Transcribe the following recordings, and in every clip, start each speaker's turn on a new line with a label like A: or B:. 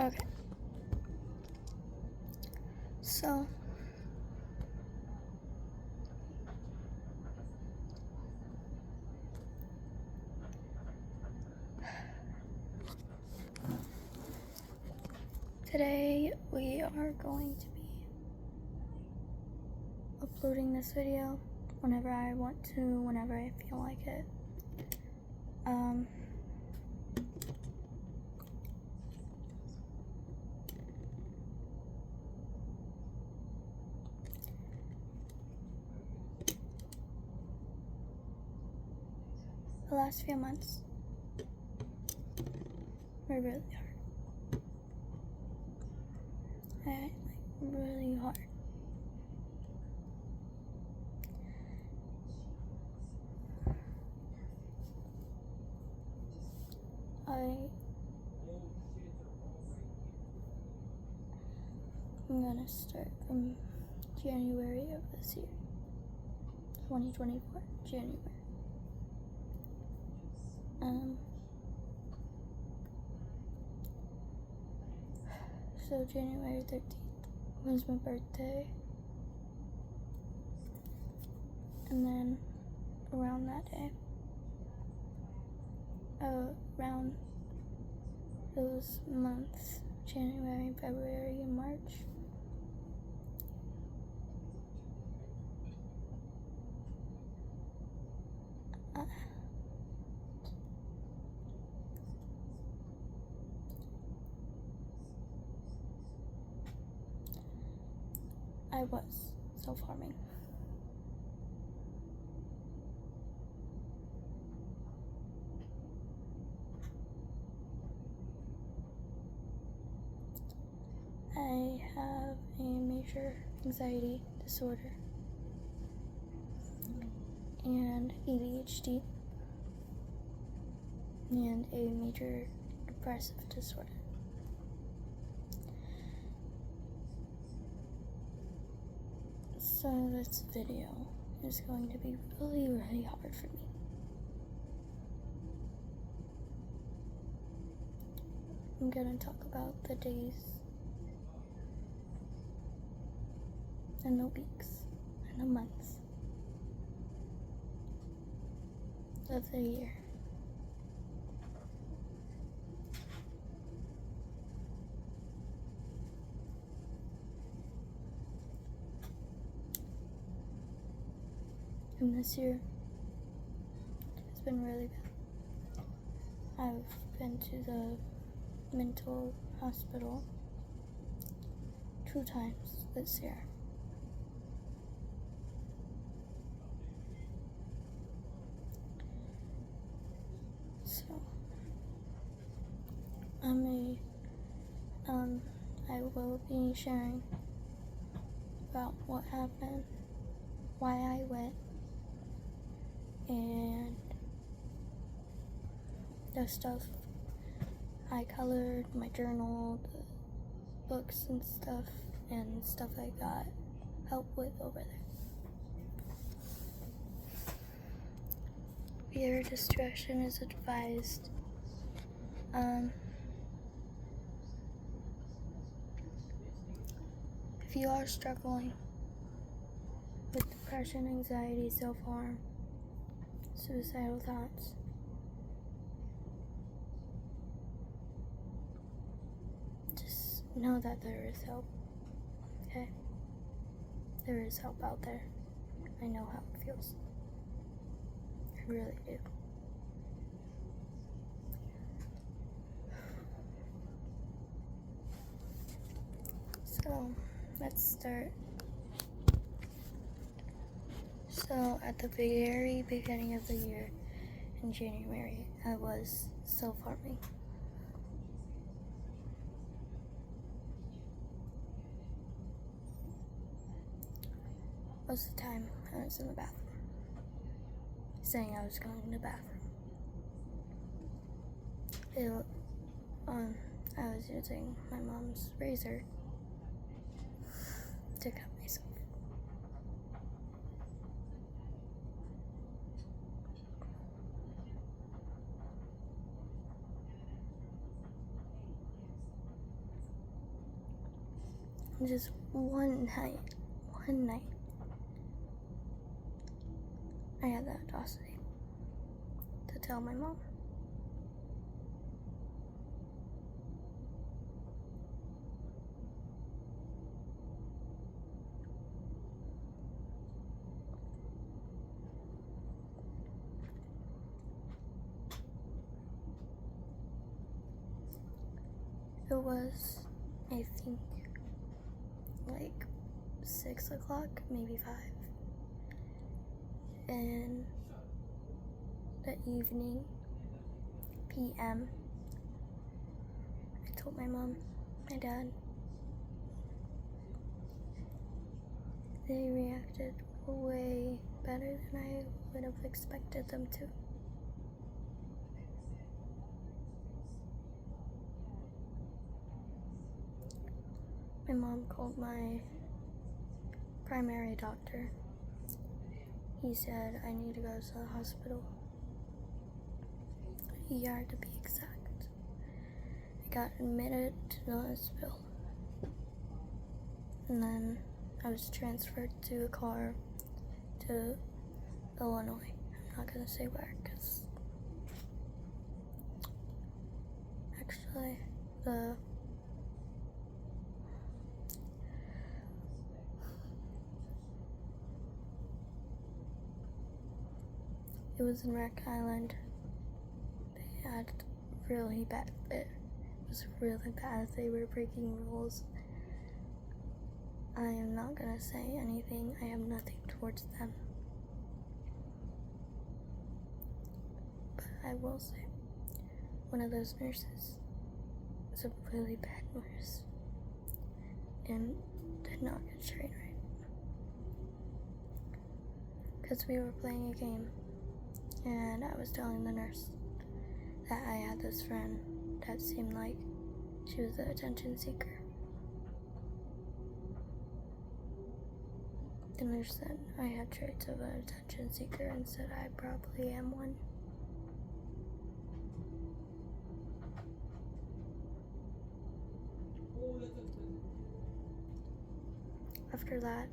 A: Okay. So today we are going to be uploading this video whenever I want to, whenever I feel like it. The last few months were really hard. Really hard. I'm gonna start from January of this year, 2024, January. So January 13th was my birthday, and then around that day, around those months, January, February, and March, I was self-harming. I have a major anxiety disorder and ADHD and a major depressive disorder. So this video is going to be really, really hard for me. I'm gonna talk about the days and the weeks and the months of the year. And this year has been really bad. I've been to the mental hospital 2 times this year. So I will be sharing about what happened, why I went, and the stuff I colored, my journal, the books and stuff I got help with over there. Viewer discretion is advised. If you are struggling with depression, anxiety, self-harm, suicidal thoughts, just know that there is help, okay? There is help out there. I know how it feels. I really do. So, let's start. So, at the very beginning of the year, in January, I was self-harming. Most of the time, I was in the bathroom, saying I was going to the bathroom. I was using my mom's razor to cut myself. just one night, I had the audacity to tell my mom. It was, I think, like 6 o'clock, maybe 5. In the evening, PM, I told my mom, my dad. They reacted way better than I would have expected them to. My mom called my primary doctor. He said I need to go to the hospital. ER to be exact. I got admitted to the hospital. And then I was transferred to a car to Illinois. I'm not gonna say where, because actually it was in Rock Island. They had really bad. It was really bad. They were breaking rules. I am not gonna say anything. I have nothing towards them. But I will say, one of those nurses was a really bad nurse and did not get trained right. Because we were playing a game, and I was telling the nurse that I had this friend that seemed like she was an attention seeker. The nurse said I had traits of an attention seeker and said I probably am one. After that,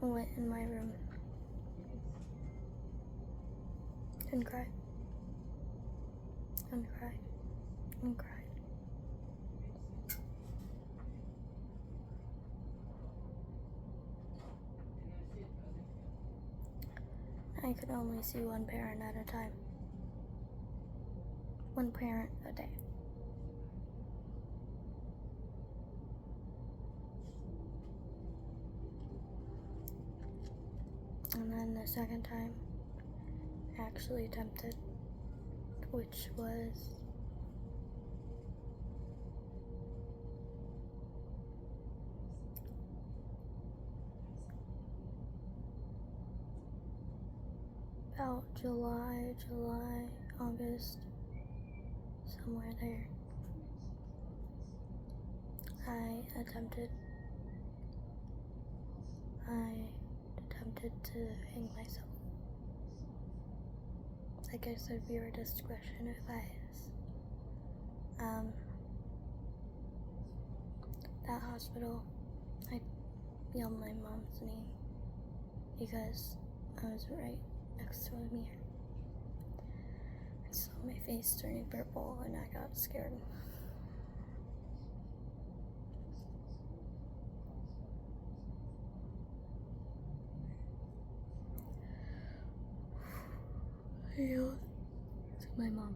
A: I went in my room and cried and cried and cried. I could only see one parent at a time. One parent a day. And then the second time, I actually attempted, which was about July, August, somewhere there. I attempted to hang myself. Like I said, viewer discretion advised. That hospital, I yelled my mom's name because I was right next to a mirror. I saw my face turning purple and I got scared. I yelled to my mom.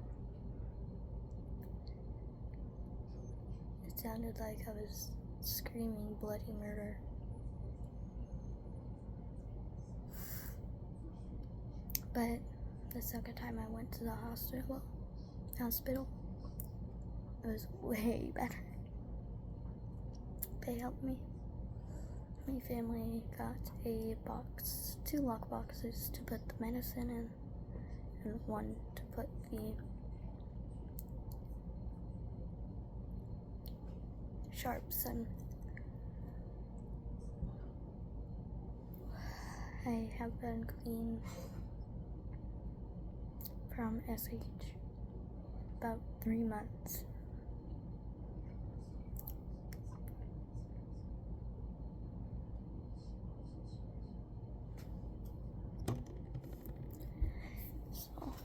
A: It sounded like I was screaming bloody murder. But the second time I went to the hospital, it was way better. They helped me. My family got a box, 2 lock boxes to put the medicine in, and one to put the sharps in. I have been clean from SH about 3 months.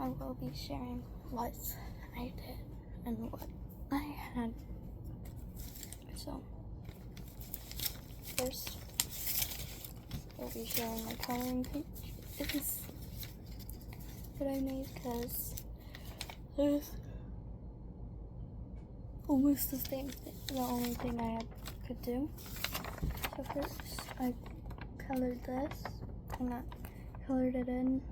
A: I will be sharing what I did and what I had. So, first, I'll be sharing my coloring pages that I made because there's almost the same thing, the only thing I could do. So first, I colored this. I not colored it in.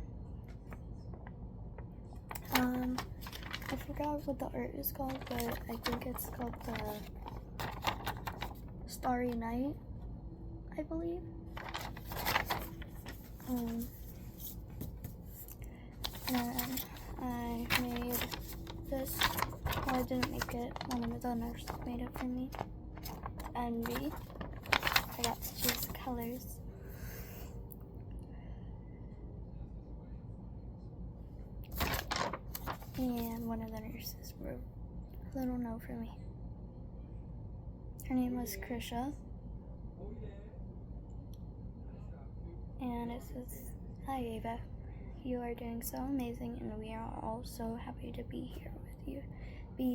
A: I forgot what the art is called, but I think it's called the Starry Night, I believe. And I made this. Well, I didn't make it. One of the nurses made it for me. Envy. I got to choose the colors. And one of the nurses wrote a little note for me. Her name was Krisha. And it says, "Hi Ava, you are doing so amazing and we are all so happy to be here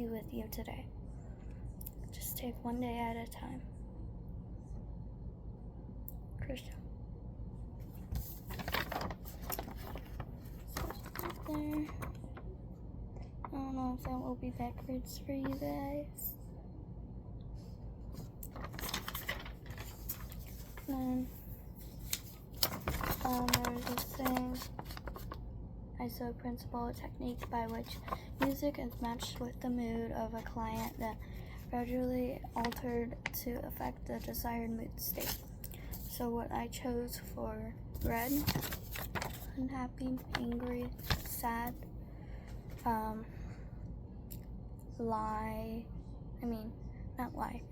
A: with you today. Just take one day at a time. Krisha." So right there. I don't know if that will be backwards for you guys. Then there was this thing. I saw a principle, a technique by which music is matched with the mood of a client that gradually altered to affect the desired mood state. So what I chose for red, unhappy, angry, sad,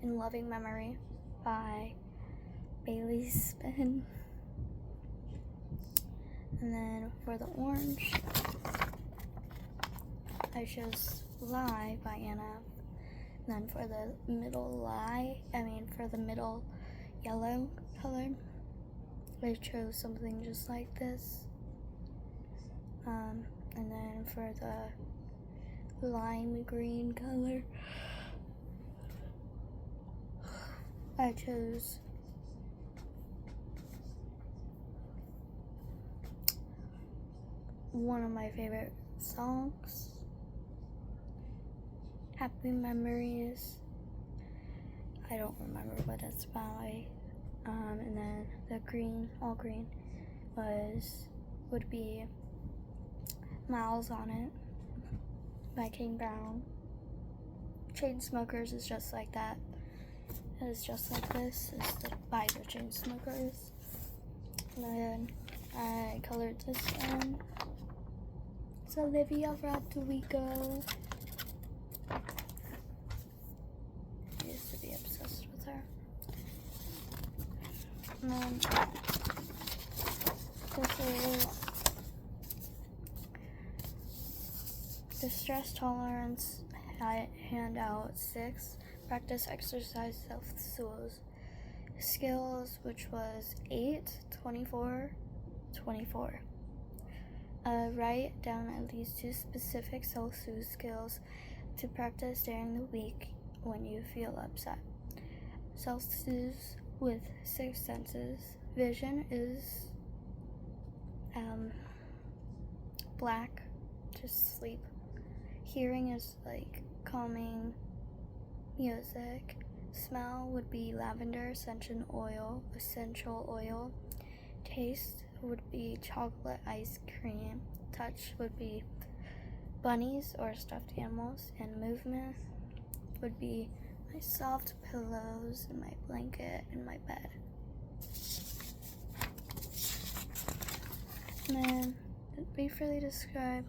A: In Loving Memory by Bailey Spin. And then for the orange, I chose Lie by Anna. And then for the middle for the middle yellow color, I chose something just like this. And then for the lime green color, I chose one of my favorite songs, Happy Memories. I don't remember what it's by. And then the green, all green, would be Miles on It by King Brown. Chainsmokers is Just Like That. It is Just Like This is by the Chainsmokers. And then I colored this in. It's Olivia Rodrigo. I used to be obsessed with her. And then this is Distress Tolerance Handout 6. Practice exercise skills, which was 8/24/24. Write down at least 2 specific self-soothe skills to practice during the week when you feel upset. Self-soothe with 6 senses. Vision is black, just sleep. Hearing is like calming music. Smell would be lavender essential oil. Taste would be chocolate ice cream. Touch would be bunnies or stuffed animals. And movement would be my soft pillows and my blanket and my bed. And then briefly describe.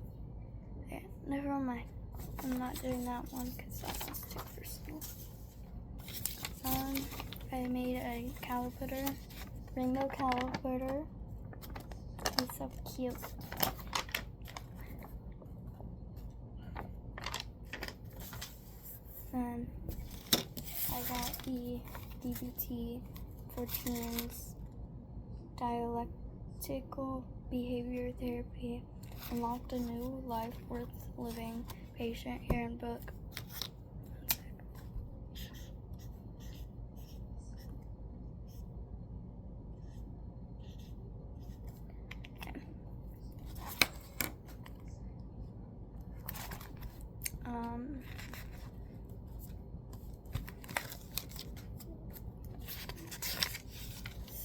A: Okay, never mind. I'm not doing that one because that one's too personal. I made a caliper, rainbow caliper. It's so cute. And I got the DBT for teens, dialectical behavior therapy Unlocked a new life worth living. Patient handbook. Okay.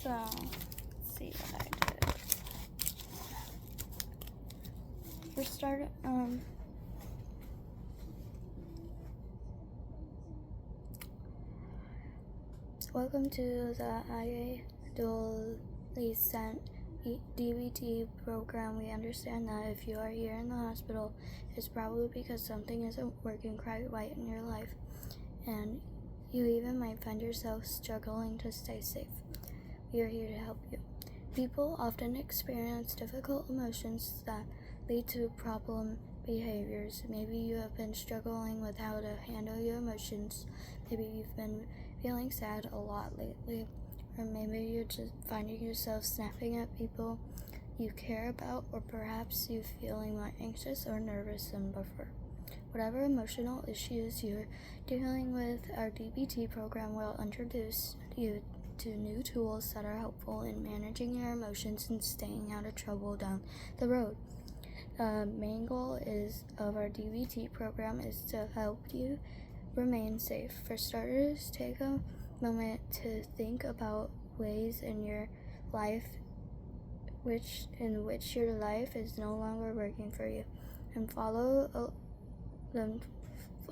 A: So let's see what I did. For start, welcome to the ideally sent DBT program. We understand that if you are here in the hospital, it's probably because something isn't working quite right in your life, and you even might find yourself struggling to stay safe. We are here to help you. People often experience difficult emotions that lead to problem behaviors. Maybe you have been struggling with how to handle your emotions. Maybe you've been feeling sad a lot lately. Or maybe you're just finding yourself snapping at people you care about, or perhaps you're feeling more anxious or nervous than before. Whatever emotional issues you're dealing with, our DBT program will introduce you to new tools that are helpful in managing your emotions and staying out of trouble down the road. The main goal of our DBT program is to help you remain safe. For starters, take a moment to think about ways in your life in which your life is no longer working for you, and the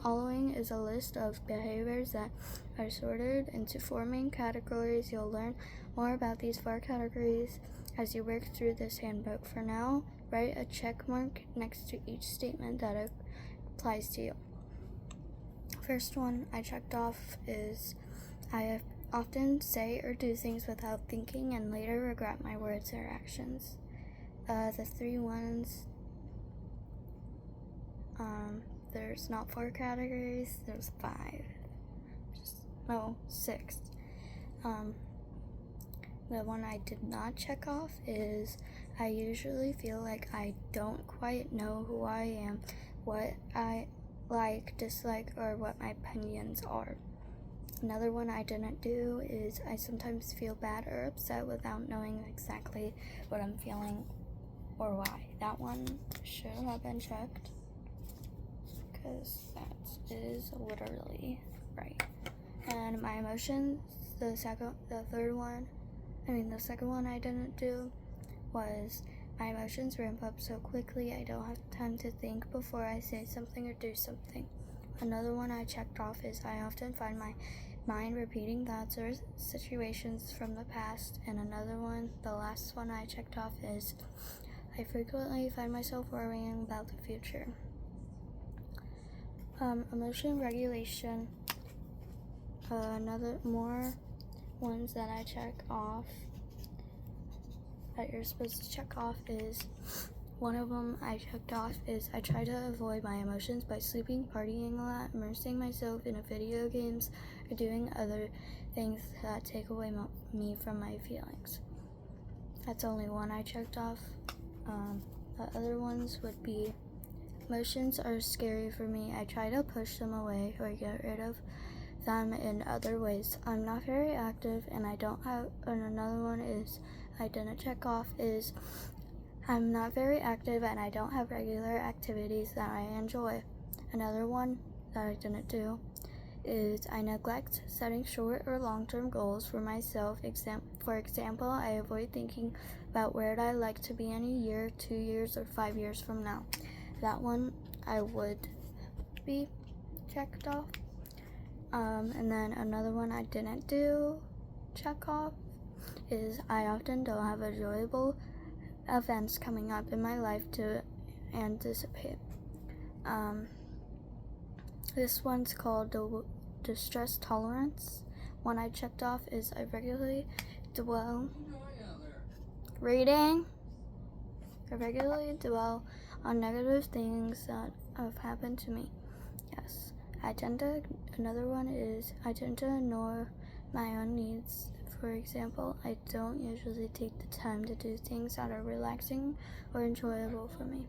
A: following is a list of behaviors that are sorted into 4 main categories. You'll learn more about these 4 categories as you work through this handbook. For now, write a check mark next to each statement that applies to you. First one I checked off is I often say or do things without thinking and later regret my words or actions. The 3 ones, there's not 4 categories, there's 5. 6. The one I did not check off is I usually feel like I don't quite know who I am, what I like, dislike, or what my opinions are. Another one I didn't do is I sometimes feel bad or upset without knowing exactly what I'm feeling or why. That one should have been checked because that is literally right. And my emotions, the second one I didn't do was my emotions ramp up so quickly I don't have time to think before I say something or do something. Another one I checked off is I often find my mind repeating thoughts or situations from the past. And another one, the last one I checked off, is I frequently find myself worrying about the future. Emotion regulation. More ones that I check off that you're supposed to check off is one of them I checked off is I try to avoid my emotions by sleeping, partying a lot, immersing myself in video games, or doing other things that take away me from my feelings. That's only one I checked off. The other ones would be emotions are scary for me. I try to push them away or get rid of them in other ways. I'm not very active, and another one is I didn't check off is I'm not very active and I don't have regular activities that I enjoy. Another one that I didn't do is I neglect setting short or long-term goals for myself. For example, I avoid thinking about where I'd like to be in a year, 2 years, or 5 years from now. That one I would be checked off. And then another one I didn't do check off is I often don't have enjoyable events coming up in my life to anticipate. This one's called distress tolerance. One I checked off is I regularly dwell on negative things that have happened to me. Yes. Another one is I tend to ignore my own needs For example, I don't usually take the time to do things that are relaxing or enjoyable for me.